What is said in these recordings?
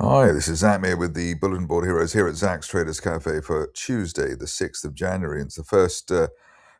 Hi, this is Zach here with the Bulletin Board Heroes here at Zach's Traders Cafe for Tuesday, the 6th of January. It's the first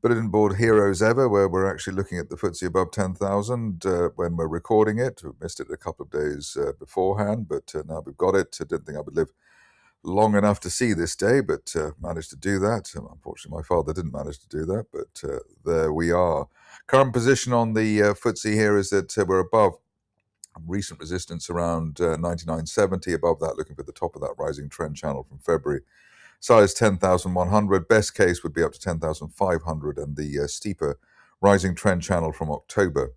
Bulletin Board Heroes ever where we're actually looking at the FTSE above 10,000 when we're recording it. We missed it a couple of days beforehand, but now we've got it. I didn't think I would live long enough to see this day, but managed to do that. Unfortunately, my father didn't manage to do that, but there we are. Current position on the FTSE here is that we're above recent resistance around 99.70. Above that, looking for the top of that rising trend channel from February. Size 10,100. Best case would be up to 10,500, and the steeper rising trend channel from October.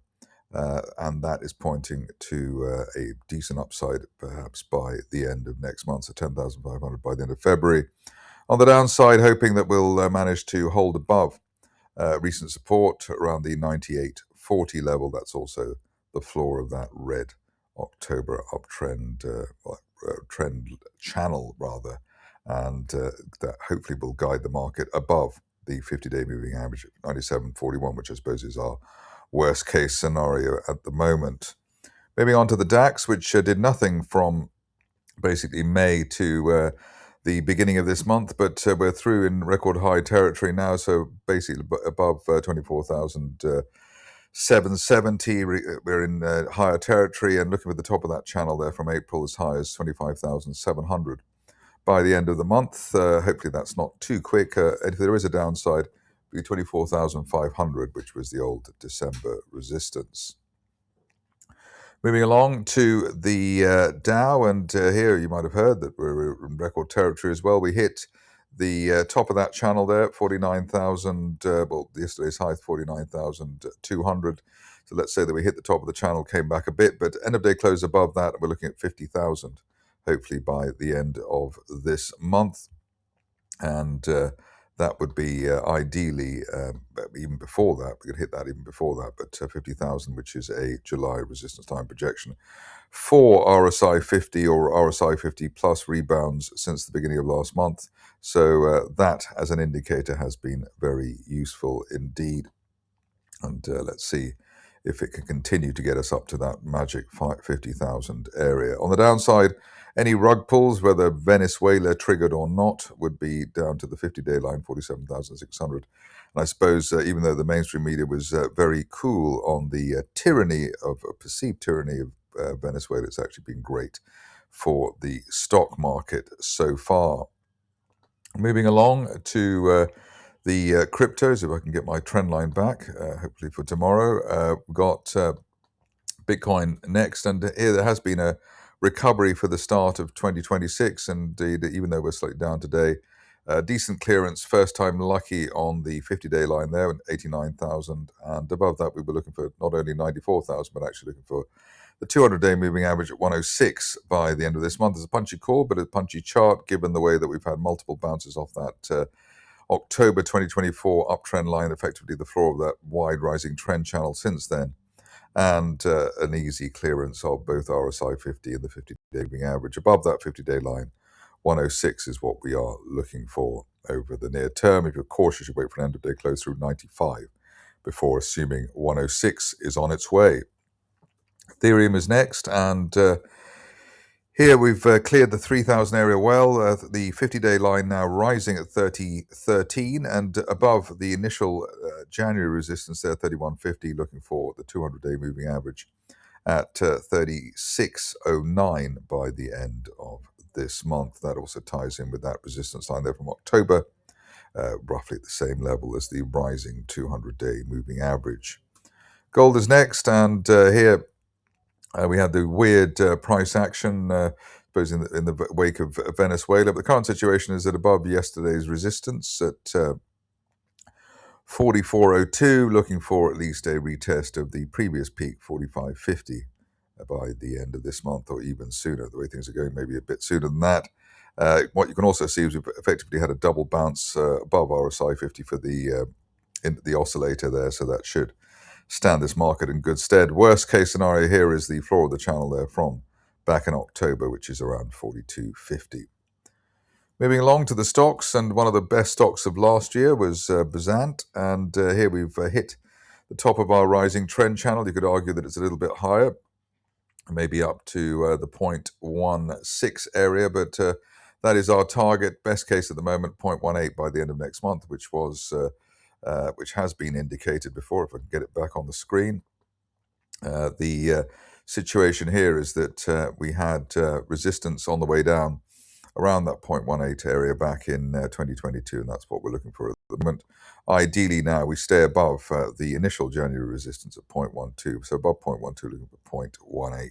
And that is pointing to a decent upside, perhaps by the end of next month, so 10,500 by the end of February. On the downside, hoping that we'll manage to hold above recent support around the 98.40 level. That's also the floor of that red October uptrend trend channel, rather, and that hopefully will guide the market above the 50-day moving average of 97.41, which I suppose is our worst case scenario at the moment. Moving on to the DAX, which did nothing from basically May to the beginning of this month, but we're through in record high territory now, so basically above 24,770. We're in higher territory, and looking at the top of that channel there from April, as high as 25,700 by the end of the month. Hopefully that's not too quick. If there is a downside, it'll be 24,500, which was the old December resistance. Moving along to the Dow, and here you might have heard that we're in record territory as well. We hit the top of that channel there at 49,000, well, yesterday's high, 49,200. So let's say that we hit the top of the channel, came back a bit, but end of day close above that, and we're looking at 50,000, hopefully by the end of this month. And that would be ideally, even before that, we could hit that even before that, but 50,000, which is a July resistance time projection for RSI 50 or RSI 50 plus rebounds since the beginning of last month. So that, as an indicator, has been very useful indeed. And let's see if it can continue to get us up to that magic 50,000 area. On the downside, any rug pulls, whether Venezuela triggered or not, would be down to the 50-day line, 47,600. And I suppose even though the mainstream media was very cool on the tyranny of perceived tyranny of Venezuela, it's actually been great for the stock market so far. Moving along to the cryptos, if I can get my trend line back, hopefully for tomorrow. We've got Bitcoin next, and here there has been a recovery for the start of 2026, and even though we're slightly down today, decent clearance, first time lucky on the 50-day line there at 89,000, and above that we were looking for not only 94,000 but actually looking for the 200-day moving average at 106 by the end of this month. It's a punchy call, but a punchy chart given the way that we've had multiple bounces off that October 2024 uptrend line, effectively the floor of that wide rising trend channel since then, and an easy clearance of both RSI 50 and the 50-day moving average. Above that 50-day line, 106 is what we are looking for over the near term. If you're cautious, you wait for an end of day close through 95 before assuming 106 is on its way. Ethereum is next, and here we've cleared the 3,000 area well. The 50-day line now rising at 30.13, and above the initial January resistance there, 31.50, looking for the 200-day moving average at 36.09 by the end of this month. That also ties in with that resistance line there from October, roughly at the same level as the rising 200-day moving average. Gold is next, and here we had the weird price action, suppose in the wake of Venezuela. But the current situation is that above yesterday's resistance at 44.02, looking for at least a retest of the previous peak, 45.50, by the end of this month, or even sooner. The way things are going, maybe a bit sooner than that. What you can also see is we've effectively had a double bounce above RSI 50 for the oscillator there, so that should stand this market in good stead. Worst case scenario here is the floor of the channel there from back in October, which is around 42.50. Moving along to the stocks, and one of the best stocks of last year was Bezant, and here we've hit the top of our rising trend channel. You could argue that it's a little bit higher, maybe up to the 0.16 area, but that is our target. Best case at the moment, 0.18 by the end of next month, which has been indicated before. If I can get it back on the screen. The situation here is that we had resistance on the way down around that 0.18 area back in 2022, and that's what we're looking for at the moment. Ideally now we stay above the initial January resistance at 0.12, so above 0.12, looking for 0.18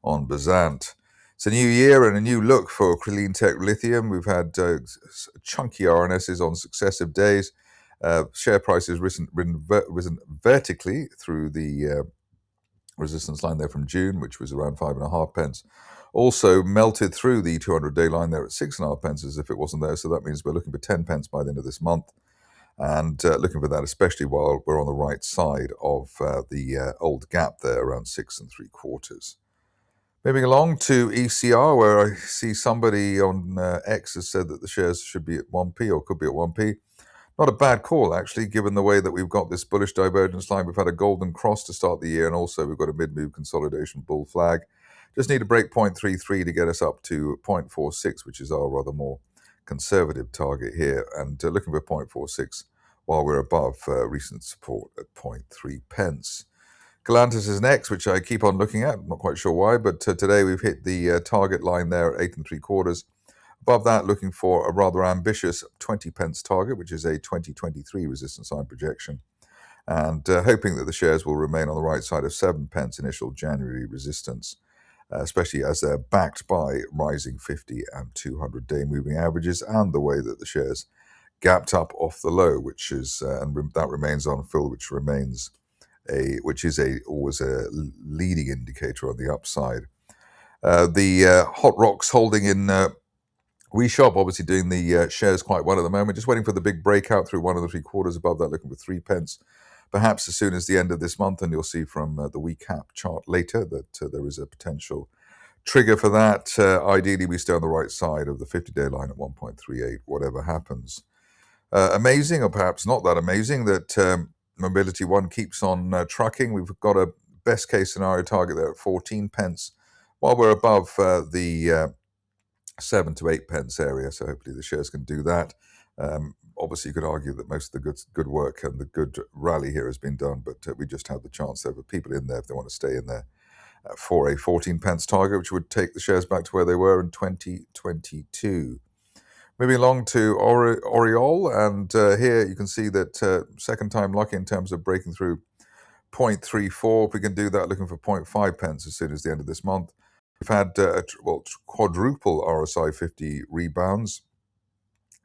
on Bezant. It's a new year and a new look for CleanTech lithium. We've had chunky RNSs on successive days. Share prices risen vertically through the resistance line there from June, which was around 5.5 pence. Also melted through the 200-day line there at 6.5 pence as if it wasn't there. So that means we're looking for 10 pence by the end of this month, and looking for that especially while we're on the right side of the old gap there around 6.75. Moving along to ECR, where I see somebody on X has said that the shares should be at 1p or could be at 1p. Not a bad call, actually, given the way that we've got this bullish divergence line. We've had a golden cross to start the year, and also we've got a mid-move consolidation bull flag. Just need to break 0.33 to get us up to 0.46, which is our rather more conservative target here, and looking for 0.46 while we're above recent support at 0.3 pence. Galantas is next, which I keep on looking at. I'm not quite sure why, but today we've hit the target line there at 8.75. Above that, looking for a rather ambitious 20 pence target, which is a 2023 resistance line projection, and hoping that the shares will remain on the right side of 7 pence initial January resistance, especially as they're backed by rising 50 and 200-day moving averages, and the way that the shares gapped up off the low, which is and that remains on fill, which is always a leading indicator on the upside. The hot rocks holding in WeCap, obviously doing the shares quite well at the moment, just waiting for the big breakout through 1.75 above that, looking for 3 pence, perhaps as soon as the end of this month, and you'll see from the WeCap chart later that there is a potential trigger for that. Ideally, we stay on the right side of the 50-day line at 1.38, whatever happens. Amazing, or perhaps not that amazing, that MobilityOne keeps on trucking. We've got a best case scenario target there at 14 pence, while we're above the 7 to 8 pence area, so hopefully the shares can do that. Obviously, you could argue that most of the good work and the good rally here has been done, but we just have the chance there for people in there if they want to stay in there for a 14 pence target, which would take the shares back to where they were in 2022. Moving along to Oriole, and here you can see that second time lucky in terms of breaking through 0.34. If we can do that, looking for 0.5 pence as soon as the end of this month. We've had quadruple RSI 50 rebounds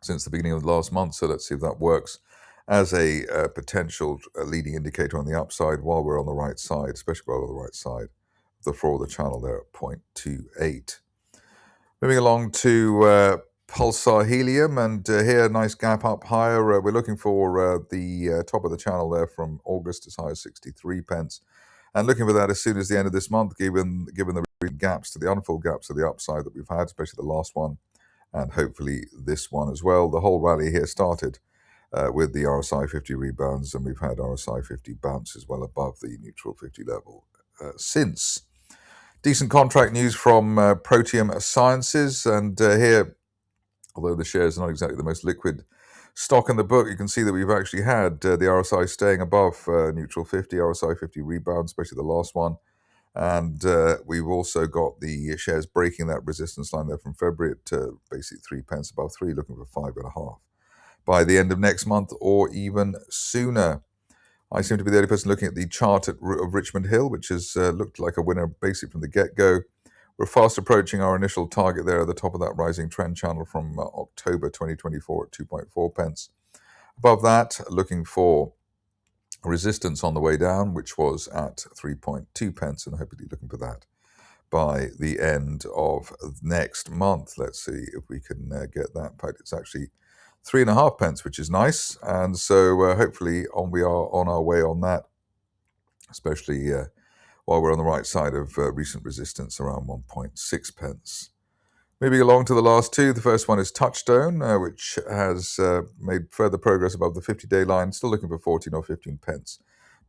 since the beginning of the last month, so let's see if that works as a potential leading indicator on the upside while we're on the right side, especially while on the right side of the floor of the channel there at 0.28. Moving along to Pulsar Helium, and here a nice gap up higher. We're looking for the top of the channel there from August as high as 63 pence, and looking for that as soon as the end of this month, given the gaps to the unfilled gaps to the upside that we've had, especially the last one, and hopefully this one as well. The whole rally here started with the RSI 50 rebounds, and we've had RSI 50 bounces well above the neutral 50 level since. Decent contract news from Proteome Sciences, and here, although the shares are not exactly the most liquid stock in the book, you can see that we've actually had the RSI staying above neutral 50, RSI 50 rebounds, especially the last one. And we've also got the shares breaking that resistance line there from February at basically 3 pence above 3, looking for 5.5 by the end of next month or even sooner. I seem to be the only person looking at the chart of Richmond Hill, which has looked like a winner basically from the get-go. We're fast approaching our initial target there at the top of that rising trend channel from October 2024 at 2.4 pence. Above that, looking for resistance on the way down, which was at 3.2 pence, and hopefully looking for that by the end of next month. Let's see if we can get that. In fact, it's actually 3.5 pence, which is nice, and so hopefully we are on our way on that, especially while we're on the right side of recent resistance around 1.6 pence. Moving along to the last two, the first one is Touchstone, which has made further progress above the 50-day line, still looking for 14 or 15 pence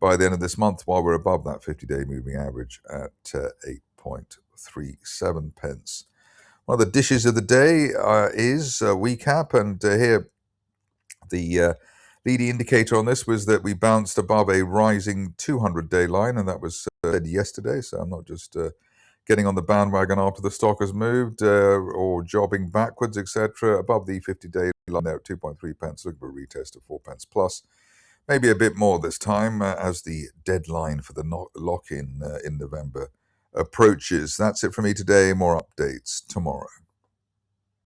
by the end of this month, while we're above that 50-day moving average at 0.37 pence. One of the dishes of the day is WeCap, and here the leading indicator on this was that we bounced above a rising 200-day line, and that was said yesterday. So I'm not just getting on the bandwagon after the stock has moved or jobbing backwards, etc. Above the 50-day line there at 2.3 pence, looking for a retest of 4 pence plus. Maybe a bit more this time as the deadline for the lock-in in November approaches. That's it for me today. More updates tomorrow.